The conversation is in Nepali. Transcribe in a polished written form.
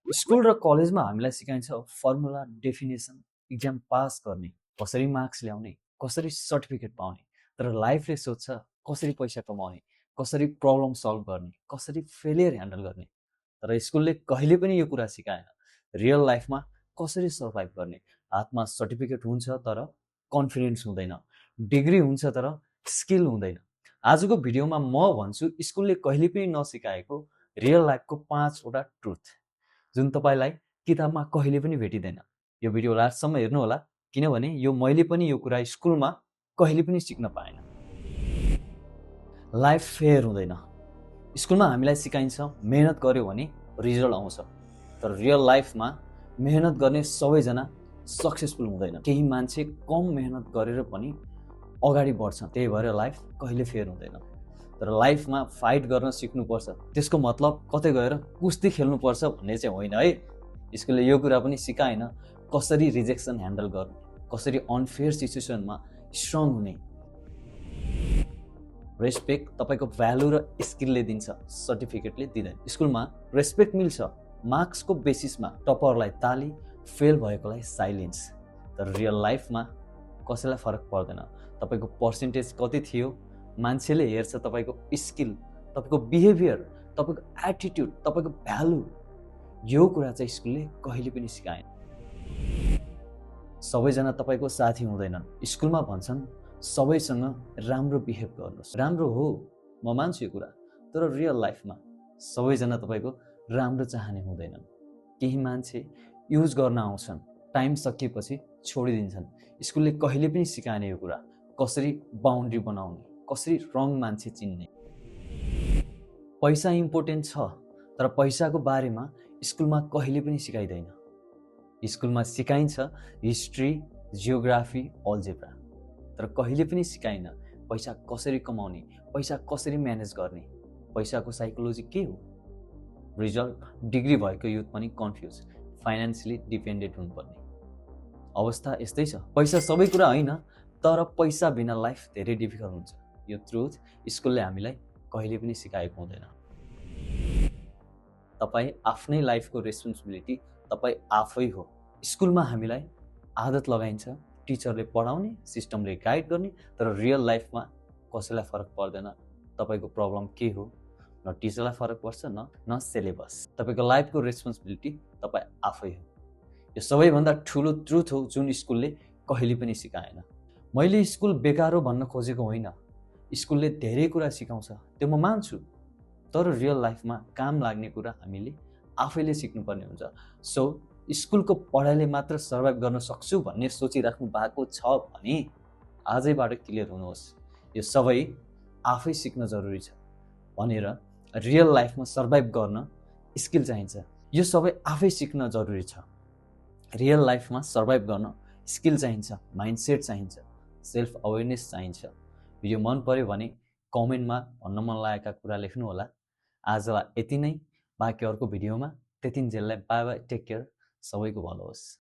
स्कुल र कलेजमा हामीलाई सिकाइन्छ फर्मुला, डेफिनेसन, इक्जाम पास गर्ने, कसरी मार्क्स ल्याउने, कसरी सर्टिफिकेट पाउने। तर लाइफले सोध्छ कसरी पैसा कमाउने, कसरी प्रब्लम सल्भ गर्ने, कसरी फेलियर ह्यान्डल गर्ने। तर स्कुलले कहिले पनि यो कुरा सिकाएन। रियल लाइफमा कसरी सर्भाइभ गर्ने। हातमा सर्टिफिकेट हुन्छ तर कन्फिडेन्स हुँदैन, डिग्री हुन्छ तर स्किल हुँदैन। आजको भिडियोमा म भन्छु स्कुलले कहिले पनि नसिकाएको रियल लाइफको 5वटा ट्रुथ, जुन तपाईलाई किताबमा कहिले पनि भेटिँदैन। यो भिडियो लास्टसम्म हेर्नु होला, किनभने यो मैले पनि यो कुरा स्कुलमा कहिले पनि सिक्न पाएन। लाइफ फेयर हुँदैन। स्कुलमा हामीलाई सिकाइन्छ मेहनत गर्यो भने रिजल्ट आउँछ, तर रियल लाइफमा मेहनत गर्ने सबैजना सक्सेसफुल हुँदैन। केही मान्छे कम मेहनत गरेर पनि अगाडि बढ्छ, त्यही भएर लाइफ कहिले फेयर हुँदैन। तर लाइफमा फाइट गर्न सिक्नुपर्छ, त्यसको मतलब कतै गएर कुस्ती खेल्नुपर्छ भन्ने चाहिँ होइन है। स्कुलले यो कुरा पनि सिकाएन कसरी रिजेक्सन ह्यान्डल गर्ने, कसरी अनफेयर सिचुएसनमा स्ट्रङ हुने। रेस्पेक्ट तपाईको भ्यालु र स्किलले दिन्छ, सर्टिफिकेटले दिँदैन। स्कुलमा रेस्पेक्ट मिल्छ मार्क्सको बेसिसमा, टपरलाई ताली, फेल भएकोलाई साइलेन्स। तर रियल लाइफमा कसैलाई फरक पर्दैन। तपाईको पर्सेन्टेज कति थियो, मान्छेले हेर्छ तपाईको स्किल, तपाईको बिहेभियर, तपाईको एटिट्युड, तपाईको भ्यालु। यो कुरा चाहिँ स्कुलले कहिले पनि सिकाएन। सबैजना तपाईको साथी हुँदैनन्। स्कुलमा भन्छन् सबैसँग राम्रो बिहेभ गर्नुहोस्। राम्रो हो, म मान्छु यो कुरा, तर रियल लाइफमा सबैजना तपाईको राम्रो चाहने हुँदैनन्। केही मान्छे युज गर्न आउँछन्, टाइम सकिएपछि छोडिदिन्छन्। स्कुलले कहिले पनि सिकाएन यो कुरा, कसरी बाउन्ड्री बनाउने, कसरी रङ मान्छे चिन्ने। पैसा इम्पोर्टेन्ट छ, तर पैसाको बारेमा स्कुलमा कहिले पनि सिकाइदैन। स्कुलमा सिकाइन्छ हिस्ट्री, जियोग्राफी, अल्जेब्रा, तर कहिले पनि सिकाइन पैसा कसरी कमाउने, पैसा कसरी म्यानेज गर्ने। पैसाको साइकोलोजी के हो? रिजल्ट डिग्री भएको युथ पनि कन्फ्युज, फाइनेन्सियली डिपेन्डेन्ट हुनुपर्ने अवस्था यस्तै छ। पैसा सबै कुरा होइन, तर पैसा बिना लाइफ धेरै डिफिकल्ट हुन्छ। यो ट्रुथ स्कुलले हामीलाई कहिले पनि सिकाएको हुँदैन। तपाईँ आफ्नै लाइफको रेस्पोन्सिबिलिटी तपाईँ आफै हो। स्कुलमा हामीलाई आदत लगाइन्छ टिचरले पढाउने, सिस्टमले गाइड गर्ने, तर रियल लाइफमा कसैलाई फरक पर्दैन तपाईको प्रब्लम के हो। न टिचरलाई फरक पर्छ, न सिलेबस। तपाईको लाइफको रेस्पोन्सिबिलिटी तपाईँ आफै हो। यो सबैभन्दा ठुलो ट्रुथ हो जुन स्कुलले कहिले पनि सिकाएन। मैले स्कुल बेकार हो भन्न खोजेको होइन। स्कुलले धेरै कुरा सिकाउँछ, त्यो म मान्छु, तर रियल लाइफमा काम लाग्ने कुरा हामीले आफैले सिक्नुपर्ने हुन्छ। सो स्कुलको पढाइले मात्र सर्भाइभ गर्न सक्छु भन्ने सोचिराख्नु भएको छ भने आजैबाट क्लियर हुनुहोस्, यो सबै आफै सिक्न जरुरी छ भनेर। रियल लाइफमा सर्भाइभ गर्न स्किल चाहिन्छ, यो सबै आफै सिक्न जरुरी छ। रियल लाइफमा सर्भाइभ गर्न स्किल चाहिन्छ, माइन्डसेट चाहिन्छ, सेल्फ अवेरनेस चाहिन्छ। भिडियो मन पर्यो भने कमेन्टमा भन्न मन लागेका कुरा लेख्नु होला। आजलाई यति नै, बाँकी अर्को भिडियोमा। त्यतिन्जेललाई बाई बाई, टेक केयर, सबैको भलो होस्।